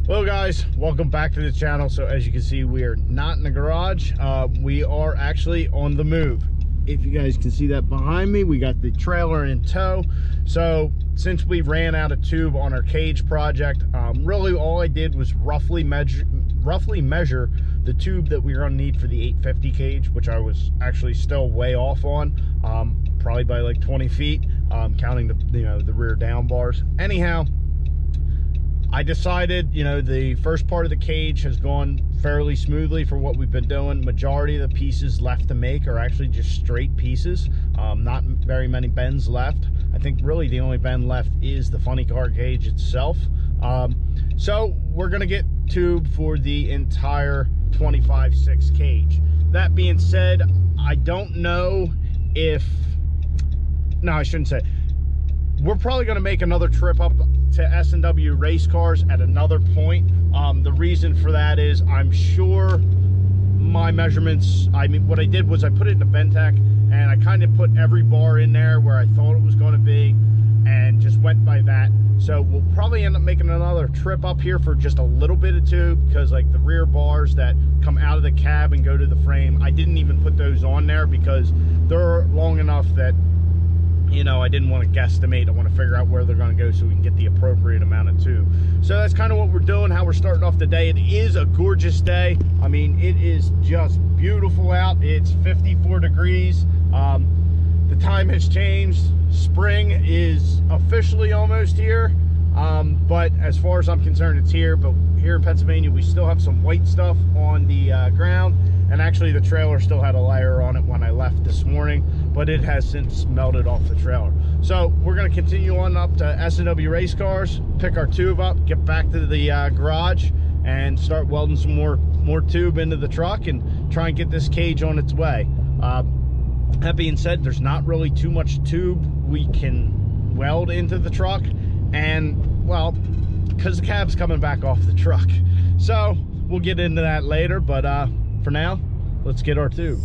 Hello guys, welcome back to the channel. So as you can see, we are not in the garage. We are actually on the move. If you guys can see that behind me, we got the trailer in tow. So since we ran out of tube on our cage project, really all I did was roughly measure the tube that we were gonna need for the 850 cage, which I was actually still way off on, probably by like 20 feet, counting the rear down bars. Anyhow, I decided, the first part of the cage has gone fairly smoothly for what we've been doing. Majority of the pieces left to make are actually just straight pieces. Not very many bends left. I think really the only bend left is the funny car cage itself. So we're gonna get tube for the entire 25/6 cage. That being said, I don't know if, no, I shouldn't say. We're probably gonna make another trip up to S&W race cars at another point. The reason for that is I'm sure my measurements, what I did was I put it in the Bentec and I kind of put every bar in there where I thought it was going to be and just went by that. So we'll probably end up making another trip up here for just a little bit of tube, because like the rear bars that come out of the cab and go to the frame, I didn't even put those on there because they're long enough that I didn't want to guesstimate. I want to figure out where they're going to go so we can get the appropriate amount of tube. So that's kind of what we're doing, how we're starting off the day. It is a gorgeous day. I mean, it is just beautiful out. It's 54 degrees. The time has changed. Spring is officially almost here. But as far as I'm concerned, it's here. But here in Pennsylvania, we still have some white stuff on the ground. And actually the trailer still had a layer on it when I left this morning, but it has since melted off the trailer. So we're gonna continue on up to S&W race cars, pick our tube up, get back to the garage and start welding some more tube into the truck and try and get this cage on its way. That being said, there's not really too much tube we can weld into the truck, and well, because the cab's coming back off the truck. So we'll get into that later, but for now, let's get our tube.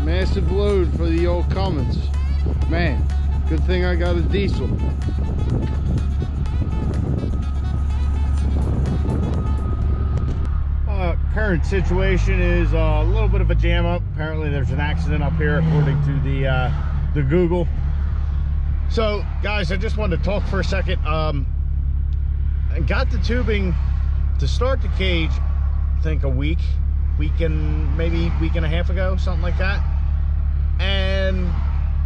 Massive load for the old Cummins. Man, good thing I got a diesel. Current situation is a little bit of a jam up. Apparently there's an accident up here according to the Google. So guys, I just wanted to talk for a second. I got the tubing to start the cage, I think maybe week and a half ago, something like that. And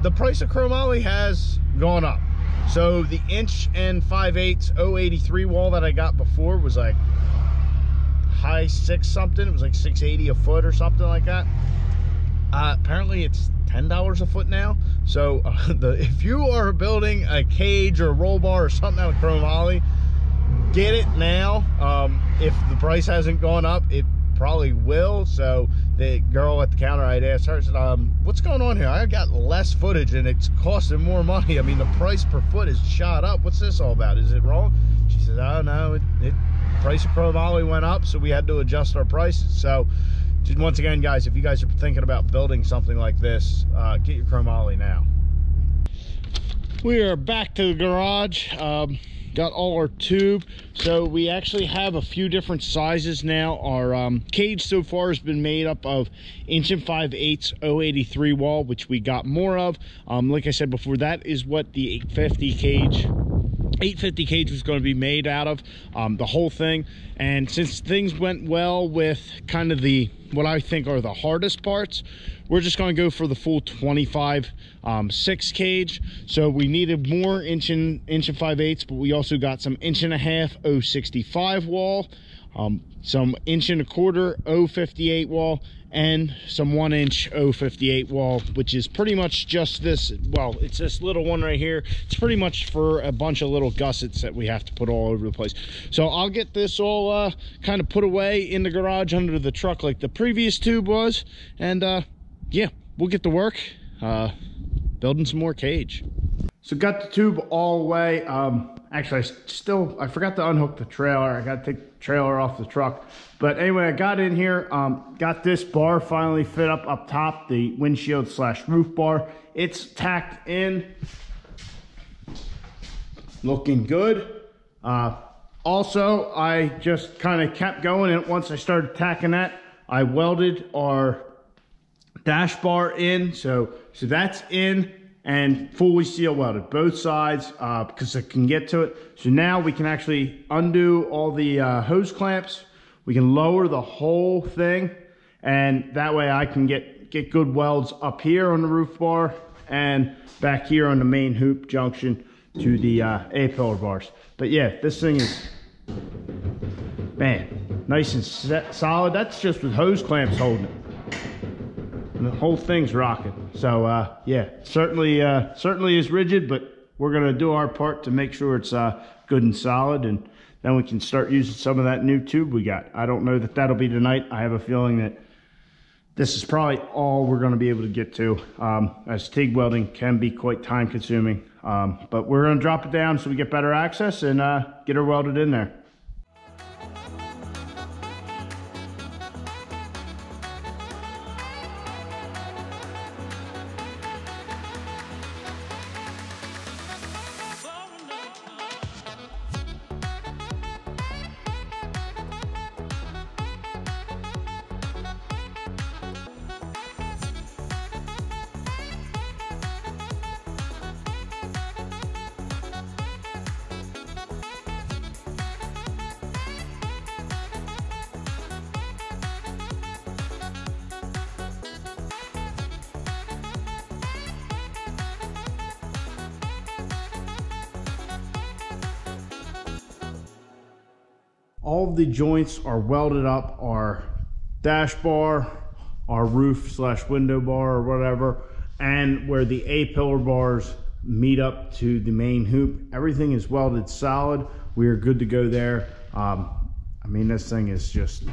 the price of chromoly has gone up. So the 1 5/8 083 wall that I got before was like high 6 something. It was like $680 a foot or something like that. Apparently it's $10 a foot now. So if you are building a cage or a roll bar or something out of chromoly, get it now. If the price hasn't gone up, it probably will. So the girl at the counter, I'd asked her, I said, what's going on here? I got less footage and it's costing more money. I mean, the price per foot is shot up. What's this all about? Is it wrong? She says, oh no, price of chromoly went up, so we had to adjust our prices. So just once again, guys, if you guys are thinking about building something like this, get your chromoly now. We are back to the garage. got all our tube. So we actually have a few different sizes now. Our cage so far has been made up of 1 5/8 083 wall, which we got more of. Like I said before, that is what the 850 cage was going to be made out of, the whole thing. And since things went well with kind of what I think are the hardest parts, we're just going to go for the full 25/6 cage. So we needed more 1 5/8, but we also got some 1.5 065 wall, some 1.25 058 wall, and some 1 inch 058 wall, which is pretty much just this. Well, it's this little one right here. It's pretty much for a bunch of little gussets that we have to put all over the place. So I'll get this all kind of put away in the garage under the truck like the previous tube was, and yeah, we'll get to work building some more cage. So got the tube all away. Actually, I forgot to unhook the trailer. I got to take the trailer off the truck. But anyway, I got in here, got this bar finally fit up top, the windshield / roof bar. It's tacked in, looking good. Also, I just kind of kept going, and once I started tacking that, I welded our dash bar in. So that's in and fully seal welded both sides, because I can get to it. So now we can actually undo all the hose clamps. We can lower the whole thing, and that way I can get good welds up here on the roof bar and back here on the main hoop junction to the A-pillar bars. But yeah, this thing is, man, nice and solid. That's just with hose clamps holding it. And the whole thing's rocking. So yeah, certainly is rigid, but we're gonna do our part to make sure it's good and solid, and then we can start using some of that new tube we got. I don't know that that'll be tonight. I have a feeling that this is probably all we're gonna be able to get to, as TIG welding can be quite time consuming. But we're gonna drop it down so we get better access and get her welded in there. All of the joints are welded up, our dash bar, our roof / window bar or whatever, and where the A-pillar bars meet up to the main hoop. Everything is welded solid. We are good to go there. I mean, this thing is just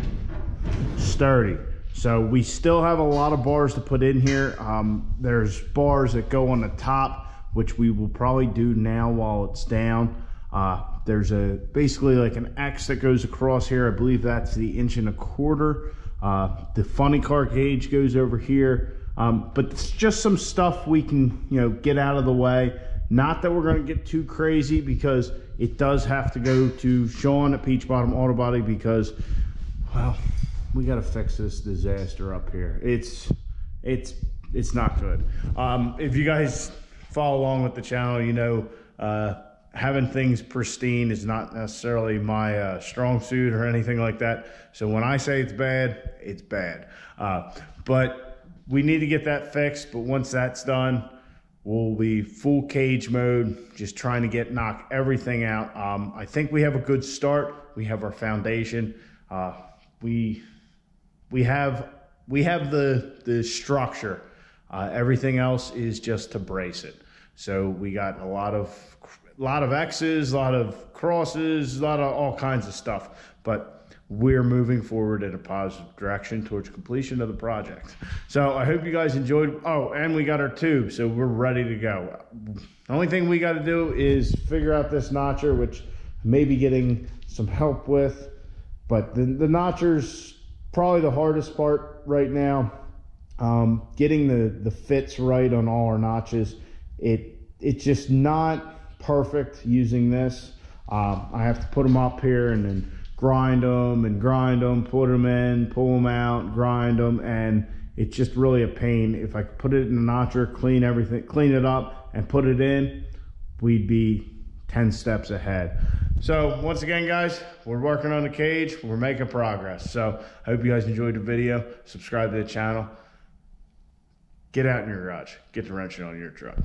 sturdy. So we still have a lot of bars to put in here. There's bars that go on the top, which we will probably do now while it's down. There's basically like an X that goes across here. I believe that's the 1.25 inch. The funny car gauge goes over here. But it's just some stuff we can, get out of the way. Not that we're going to get too crazy, because it does have to go to Sean at Peach Bottom Auto Body, because, well, we got to fix this disaster up here. It's not good. If you guys follow along with the channel, having things pristine is not necessarily my strong suit or anything like that. So when I say it's bad, it's bad. But we need to get that fixed. But once that's done, we'll be full cage mode, just trying to knock everything out. I think we have a good start. We have our foundation. We have the structure. Everything else is just to brace it. So we got a lot of X's, a lot of crosses, a lot of all kinds of stuff, but we're moving forward in a positive direction towards completion of the project. So I hope you guys enjoyed. Oh, and we got our tube, so we're ready to go. The only thing we got to do is figure out this notcher, which I may be getting some help with, but the notcher's probably the hardest part right now. Getting the fits right on all our notches. It's just not perfect using this. I have to put them up here and then grind them, put them in, pull them out, grind them, and it's just really a pain. If I could put it in a notcher, clean everything, clean it up and put it in, we'd be 10 steps ahead. So once again, guys, we're working on the cage, we're making progress. So I hope you guys enjoyed the video. Subscribe to the channel. Get out in your garage, get the wrenching on your truck.